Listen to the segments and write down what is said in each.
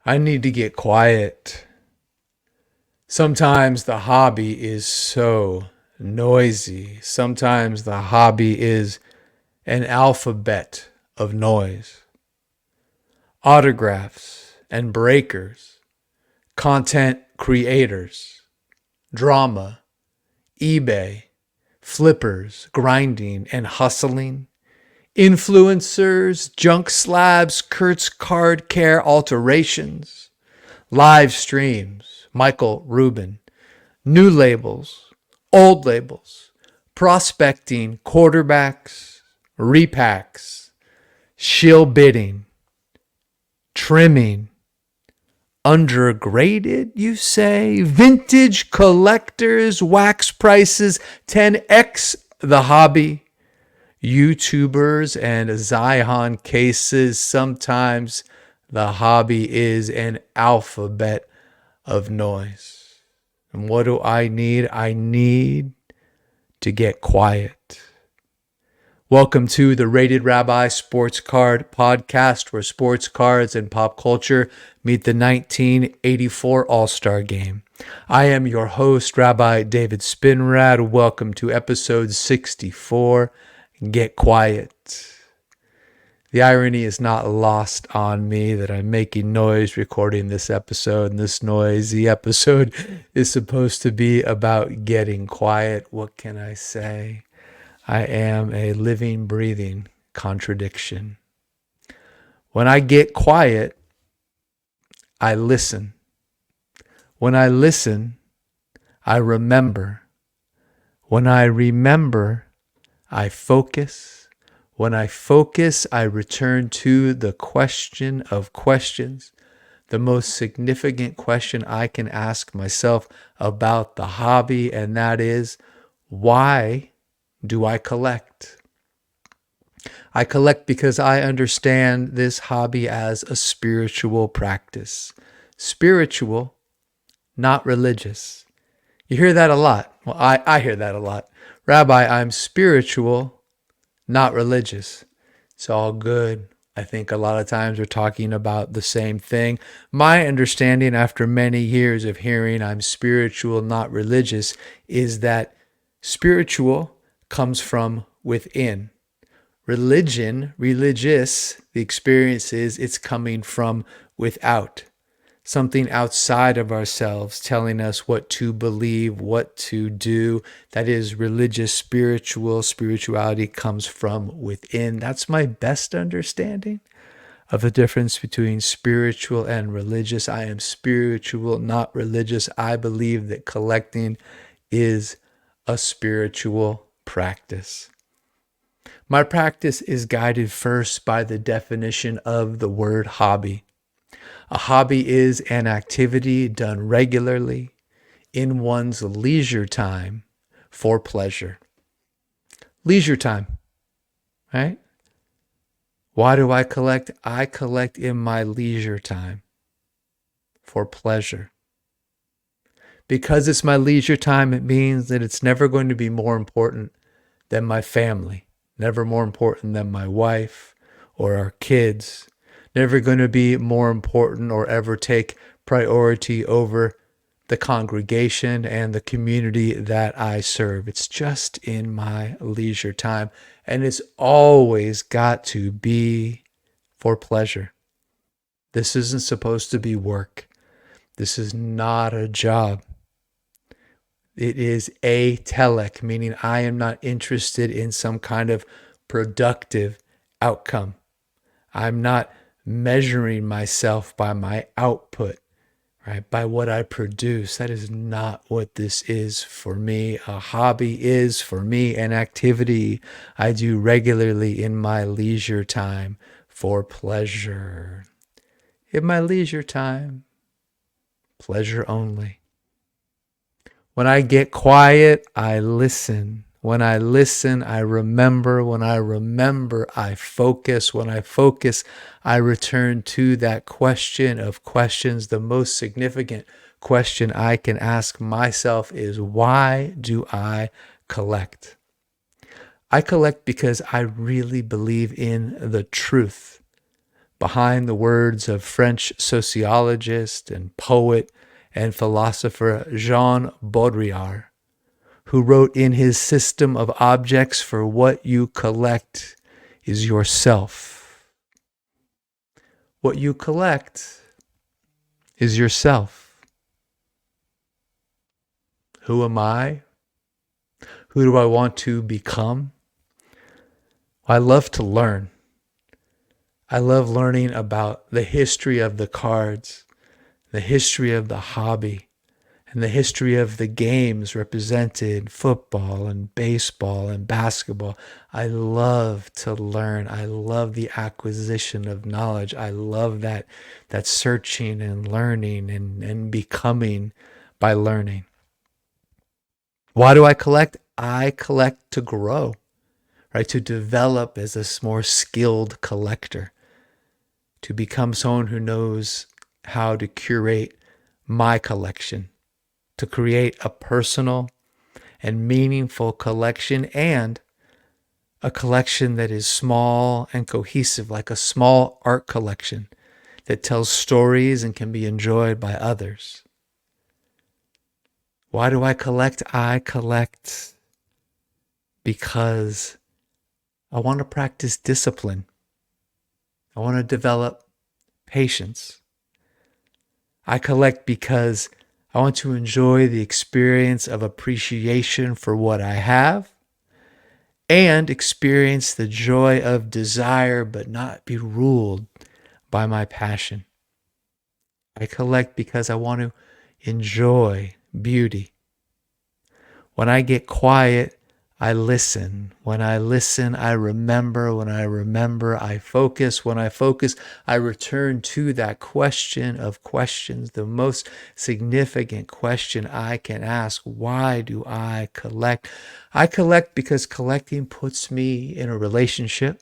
I need to get quiet. Sometimes the hobby is so noisy. Sometimes the hobby is an alphabet of noise. Autographs and breakers, content creators, drama, eBay, flippers, grinding and hustling, influencers, junk slabs, Kurt's card care alterations, live streams, Michael Rubin, new labels, old labels, prospecting, quarterbacks, repacks, shill bidding, trimming, undergraded, you say? Vintage collectors, wax prices, 10x the hobby, YouTubers and Zion cases. Sometimes the hobby is an alphabet of noise. And what do I need? I need to get quiet. Welcome to the Rated Rabbi Sports Card Podcast, where sports cards and pop culture meet the 1984 All-Star Game. I am your host, Rabbi David Spinrad. Welcome to episode 64. Get quiet. The irony is not lost on me that I'm making noise recording this episode, and this noisy episode is supposed to be about getting quiet. What can I say? I am a living, breathing contradiction. When I get quiet, I listen. When I listen, I remember. When I remember, I focus. When I focus, I return to the question of questions, the most significant question I can ask myself about the hobby, and that is, why do I collect? I collect because I understand this hobby as a spiritual practice. Spiritual, not religious. You hear that a lot. Well, I hear that a lot. Rabbi, I'm spiritual, not religious. It's all good. I think a lot of times we're talking about the same thing. My understanding after many years of hearing I'm spiritual, not religious, is that spiritual comes from within. Religion, religious, the experience is it's coming from without. Something outside of ourselves telling us what to believe, what to do. That is religious, spiritual. Spirituality comes from within. That's my best understanding of the difference between spiritual and religious. I am spiritual, not religious. I believe that collecting is a spiritual practice. My practice is guided first by the definition of the word hobby. A hobby is an activity done regularly in one's leisure time for pleasure. Leisure time, right? Why do I collect? I collect in my leisure time for pleasure. Because it's my leisure time, it means that it's never going to be more important than my family, never more important than my wife or our kids, never going to be more important or ever take priority over the congregation and the community that I serve. It's just in my leisure time, and it's always got to be for pleasure. This isn't supposed to be work. This is not a job. It is atelech, meaning I am not interested in some kind of productive outcome. I'm not measuring myself by my output, right? By what I produce. That is not what this is for me. A hobby is for me an activity I do regularly in my leisure time for pleasure. In my leisure time, pleasure only. When I get quiet, I listen. When I listen, I remember. When I remember, I focus. When I focus, I return to that question of questions. The most significant question I can ask myself is, why do I collect? I collect because I really believe in the truth behind the words of French sociologist and poet and philosopher Jean Baudrillard, who wrote in his system of objects, for what you collect is yourself. What you collect is yourself. Who am I? Who do I want to become? I love to learn. I love learning about the history of the cards, the history of the hobby, and the history of the games represented, football and baseball and basketball. I love to learn. I love the acquisition of knowledge. I love that searching and learning and becoming by learning. Why do I collect? I collect to grow, right? To develop as a more skilled collector, to become someone who knows how to curate my collection, to create a personal and meaningful collection, and a collection that is small and cohesive, like a small art collection that tells stories and can be enjoyed by others. Why do I collect? I collect because I want to practice discipline. I want to develop patience. I collect because I want to enjoy the experience of appreciation for what I have and experience the joy of desire, but not be ruled by my passion. I collect because I want to enjoy beauty. When I get quiet, I listen. When I listen, I remember. When I remember, I focus. When I focus, I return to that question of questions, the most significant question I can ask. Why do I collect? I collect because collecting puts me in a relationship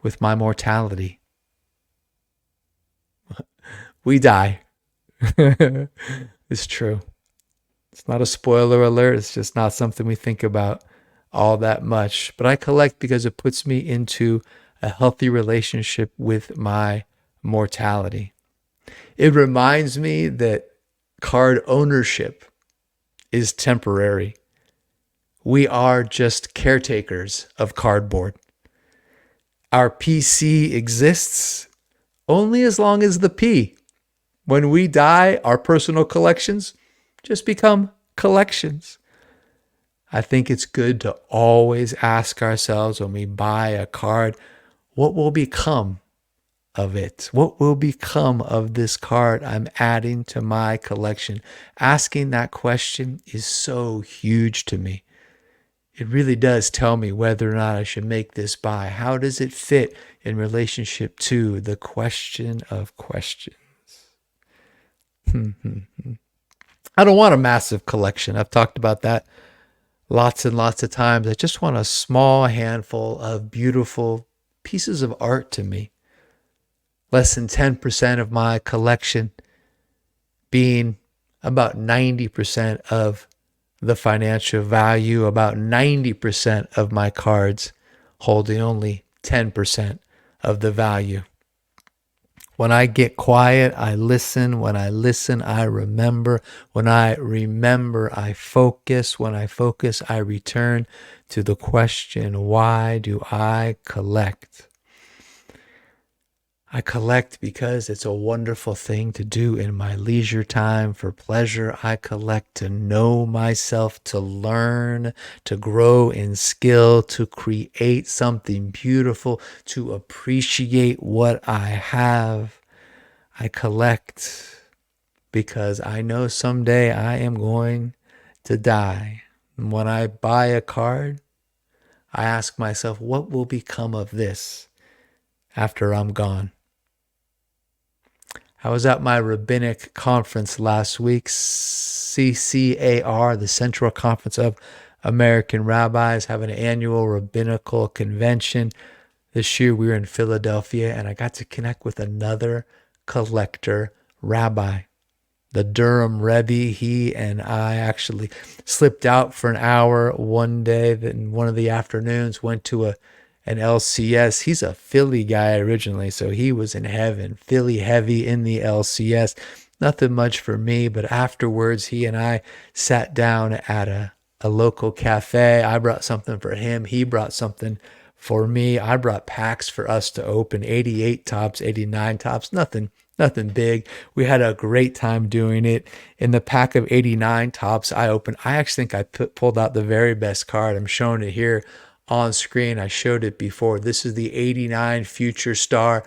with my mortality. We die. It's true. It's not a spoiler alert. It's just not something we think about all that much. But I collect because it puts me into a healthy relationship with my mortality. It reminds me that card ownership is temporary. We are just caretakers of cardboard. Our PC exists only as long as the P. When we die, our personal collections just become collections. I think it's good to always ask ourselves when we buy a card, what will become of it? What will become of this card I'm adding to my collection? Asking that question is so huge to me. It really does tell me whether or not I should make this buy. How does it fit in relationship to the question of questions? I don't want a massive collection. I've talked about that lots and lots of times. I just want a small handful of beautiful pieces of art to me. Less than 10% of my collection being about 90% of the financial value, about 90% of my cards holding only 10% of the value. When I get quiet, I listen. When I listen, I remember. When I remember, I focus. When I focus, I return to the question, why do I collect? I collect because it's a wonderful thing to do in my leisure time for pleasure. I collect to know myself, to learn, to grow in skill, to create something beautiful, to appreciate what I have. I collect because I know someday I am going to die. And when I buy a card, I ask myself, what will become of this after I'm gone? I was at my rabbinic conference last week, CCAR, the Central Conference of American Rabbis, have an annual rabbinical convention. This year we were in Philadelphia, and I got to connect with another collector rabbi, the Durham Rebbe. He and I actually slipped out for an hour one day, in one of the afternoons, went to an LCS. He's a Philly guy originally, so he was in heaven. Philly heavy in the LCS. Nothing much for me, but afterwards he and I sat down at a local cafe. I brought something for him. He brought something for me. I brought packs for us to open, 88 tops, 89 tops, nothing big. We had a great time doing it. In the pack of 89 tops I opened, I actually think I pulled out the very best card. I'm showing it here on screen. I showed it before. This is the 89 Future Star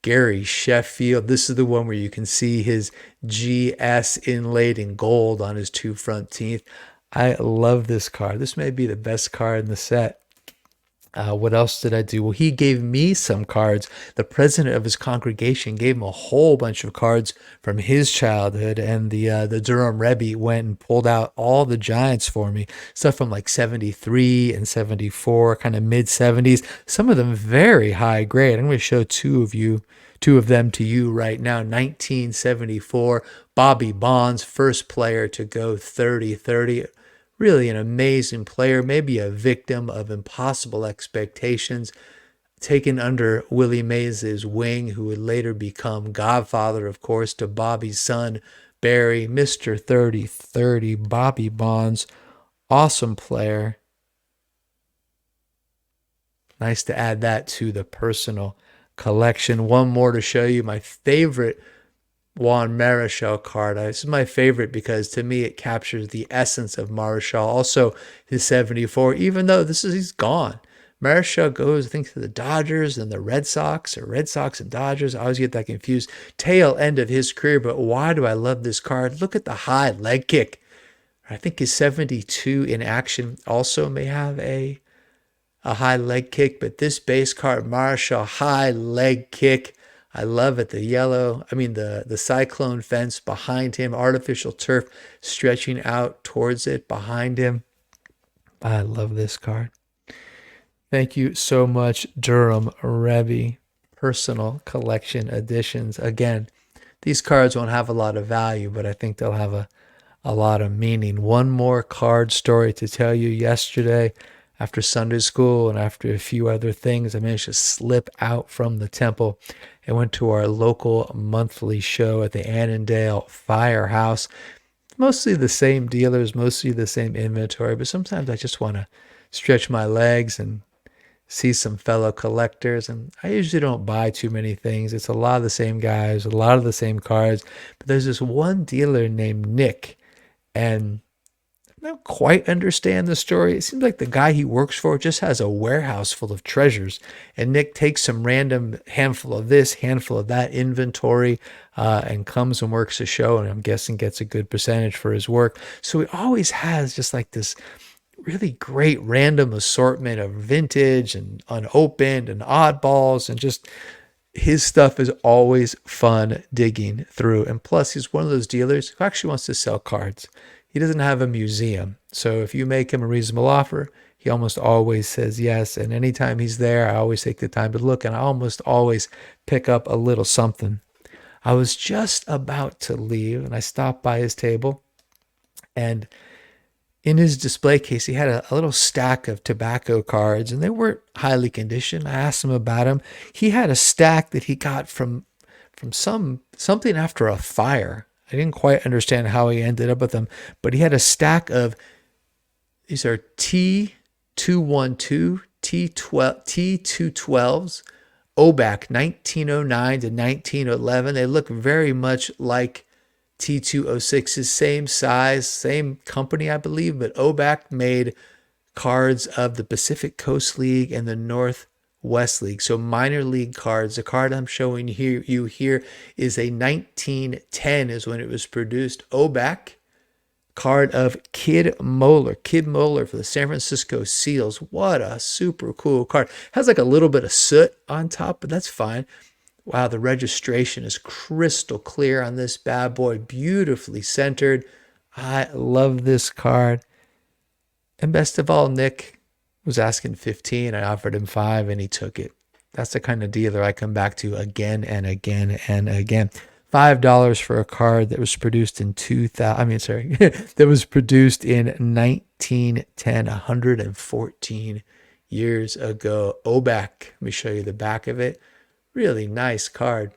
Gary Sheffield. This is the one where you can see his GS inlaid in gold on his two front teeth. I love this card. This may be the best card in the set. What else did I do? Well, he gave me some cards. The president of his congregation gave him a whole bunch of cards from his childhood, and the Durham Rebbe went and pulled out all the Giants for me. Stuff from like 73 and 74, kind of mid 70s. Some of them very high grade. I'm going to show two of them to you right now. 1974, Bobby Bonds, first player to go 30-30. Really an amazing player, maybe a victim of impossible expectations, taken under Willie Mays' wing, who would later become godfather, of course, to Bobby's son, Barry, Mr. 30-30, Bobby Bonds. Awesome player. Nice to add that to the personal collection. One more to show you my favorite Juan Marichal card. This is my favorite because to me it captures the essence of Marichal. Also his 74, even though he's gone. Marichal goes, I think, to the Dodgers and the Red Sox, or Red Sox and Dodgers. I always get that confused. Tail end of his career, but why do I love this card? Look at the high leg kick. I think his 72 in action also may have a high leg kick, but this base card, Marichal, high leg kick. I love it. The cyclone fence behind him, artificial turf stretching out towards it behind him. I love this card. Thank you so much, Durham Rebbe. Personal collection editions. Again, these cards won't have a lot of value, but I think they'll have a lot of meaning. One more card story to tell you. Yesterday, after Sunday school and after a few other things, I managed to slip out from the temple and went to our local monthly show at the Annandale Firehouse. Mostly the same dealers, mostly the same inventory, but sometimes I just want to stretch my legs and see some fellow collectors. And I usually don't buy too many things. It's a lot of the same guys, a lot of the same cards. But there's this one dealer named Nick, and I don't quite understand the story. It seems like the guy he works for just has a warehouse full of treasures, and Nick takes some random handful of this, handful of that inventory, and comes and works a show, and I'm guessing gets a good percentage for his work. So he always has just like this really great random assortment of vintage and unopened and oddballs, and just his stuff is always fun digging through. And plus, he's one of those dealers who actually wants to sell cards. He doesn't have a museum. So if you make him a reasonable offer, he almost always says yes. And anytime he's there, I always take the time to look, and I almost always pick up a little something. I was just about to leave, and I stopped by his table, and in his display case, he had a little stack of tobacco cards, and they weren't highly conditioned. I asked him about them. He had a stack that he got from something after a fire. I didn't quite understand how he ended up with them, but he had a stack of, these are T212, T212s, Obak, 1909 to 1911. They look very much like T206's, same size, same company, I believe, but Obak made cards of the Pacific Coast League and the Northwest League, so minor league cards. The card I'm showing you here is a 1910 is when it was produced. Obak card of Kid Mohler for the San Francisco Seals. What a super cool card. Has like a little bit of soot on top, but that's fine. Wow, the registration is crystal clear on this bad boy, beautifully centered. I love this card. And best of all, Nick was asking 15. I offered him 5, and he took it. That's the kind of dealer I come back to again and again and again. $5 for a card that was produced in that was produced in 1910, 114 years ago. Obak. Let me show you the back of it. Really nice card.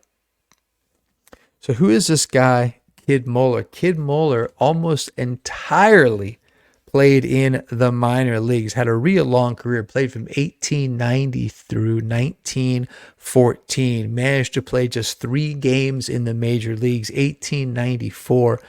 So who is this guy, Kid Mohler? Kid Mohler almost entirely played in the minor leagues, had a real long career, played from 1890 through 1914, managed to play just 3 games in the major leagues, 1894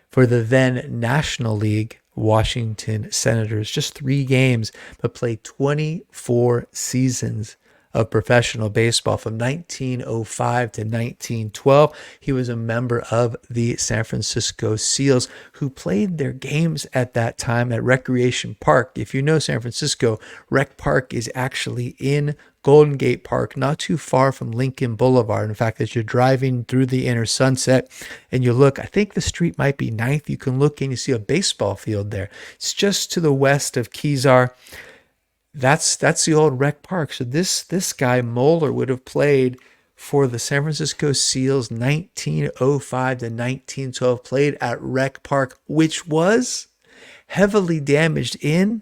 for the then National League Washington Senators, just 3 games, but played 24 seasons of professional baseball from 1905 to 1912. He was a member of the San Francisco Seals, who played their games at that time at Recreation Park. If you know San Francisco, Rec Park is actually in Golden Gate Park, not too far from Lincoln Boulevard. In fact, as you're driving through the inner Sunset and you look, I think the street might be 9th, you can look and you see a baseball field there. It's just to the west of Kezar. That's the old Rec Park. So this guy Mohler would have played for the San Francisco Seals 1905 to 1912, played at Rec Park, which was heavily damaged in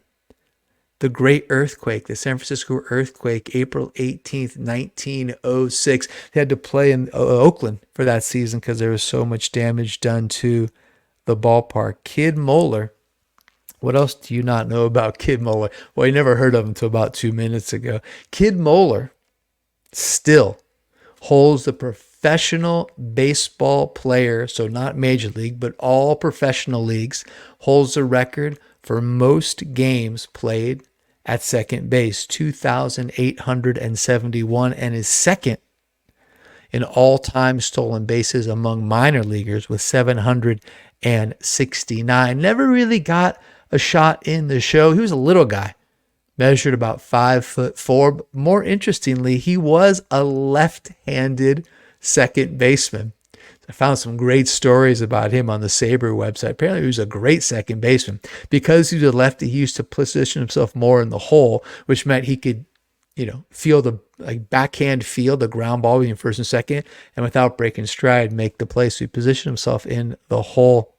the Great Earthquake, the San Francisco earthquake, April 18th, 1906. They had to play in Oakland for that season because there was so much damage done to the ballpark. Kid Mohler. What else do you not know about Kid Mohler? Well, you never heard of him until about 2 minutes ago. Kid Mohler still holds the professional baseball player, so not major league, but all professional leagues, holds the record for most games played at second base, 2,871, and is second in all-time stolen bases among minor leaguers with 769. Never really got a shot in the show. He was a little guy, measured about 5'4". But more interestingly, he was a left-handed second baseman. I found some great stories about him on the Sabre website. Apparently, he was a great second baseman. Because he was a lefty, he used to position himself more in the hole, which meant he could, feel the backhand feel the ground ball between first and second, and without breaking stride, make the play. So he positioned himself in the hole.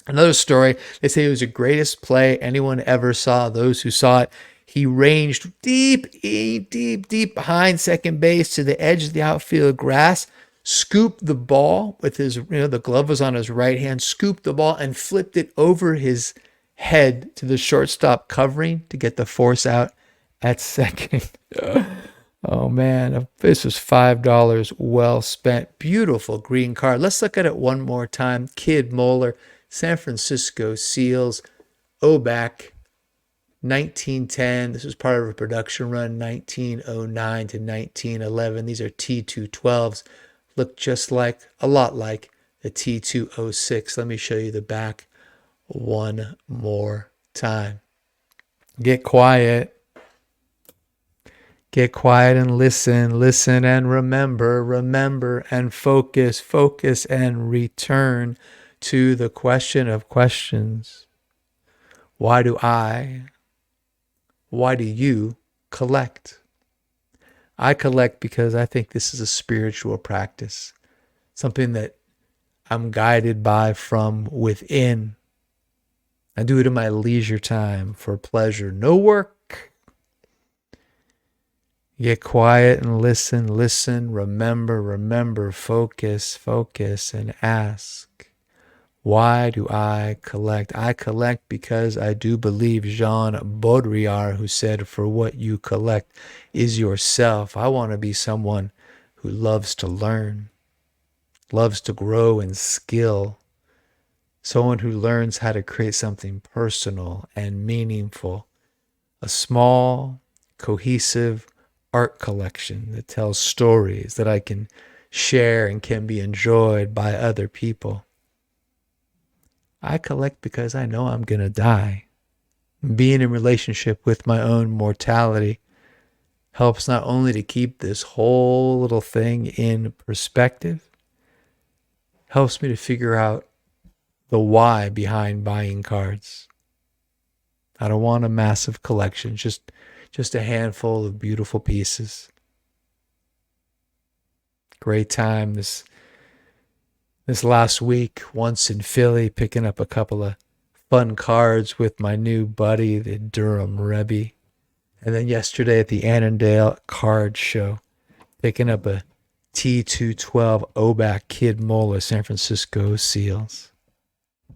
Another story, they say it was the greatest play anyone ever saw. Those who saw it, he ranged deep behind second base to the edge of the outfield grass, scooped the ball with his, the glove was on his right hand, scooped the ball and flipped it over his head to the shortstop covering to get the force out at second. Oh man, this was $5 well spent. Beautiful green card. Let's look at it one more time. Kid Mohler, San Francisco Seals, Obak, 1910. This was part of a production run, 1909 to 1911. These are T212s. Look just like, a lot like the T206. Let me show you the back one more time. Get quiet. Get quiet and listen. Listen and remember. Remember and focus. Focus and return to the question of questions. Why do you collect? I collect because I think this is a spiritual practice, something that I'm guided by from within. I do it in my leisure time for pleasure, no work. Get quiet and listen, remember, focus, and ask. Why do I collect? I collect because I do believe Jean Baudrillard, who said, for what you collect is yourself. I want to be someone who loves to learn, loves to grow in skill, someone who learns how to create something personal and meaningful, a small, cohesive art collection that tells stories that I can share and can be enjoyed by other people. I collect because I know I'm going to die. Being in relationship with my own mortality helps not only to keep this whole little thing in perspective, helps me to figure out the why behind buying cards. I don't want a massive collection, just a handful of beautiful pieces. Great time this last week, once in Philly, picking up a couple of fun cards with my new buddy, the Durham Rebbe. And then yesterday at the Annandale Card Show, picking up a T212 Obak Kid Mohler San Francisco Seals.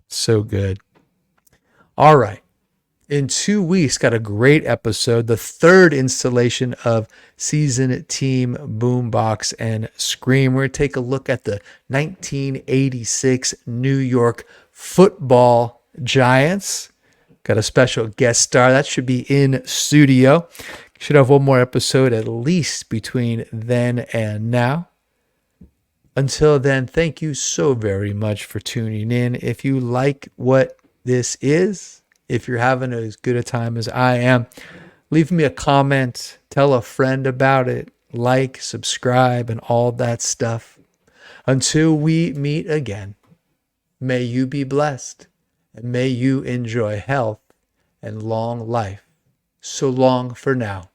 So good. All right. In 2 weeks, got a great episode, the third installation of Season Team Boombox and Scream. We're going to take a look at the 1986 New York Football Giants. Got a special guest star. That should be in studio. Should have one more episode at least between then and now. Until then, thank you so very much for tuning in. If you like what this is, if you're having as good a time as I am, leave me a comment, tell a friend about it, like, subscribe, and all that stuff. Until we meet again, may you be blessed and may you enjoy health and long life. So long for now.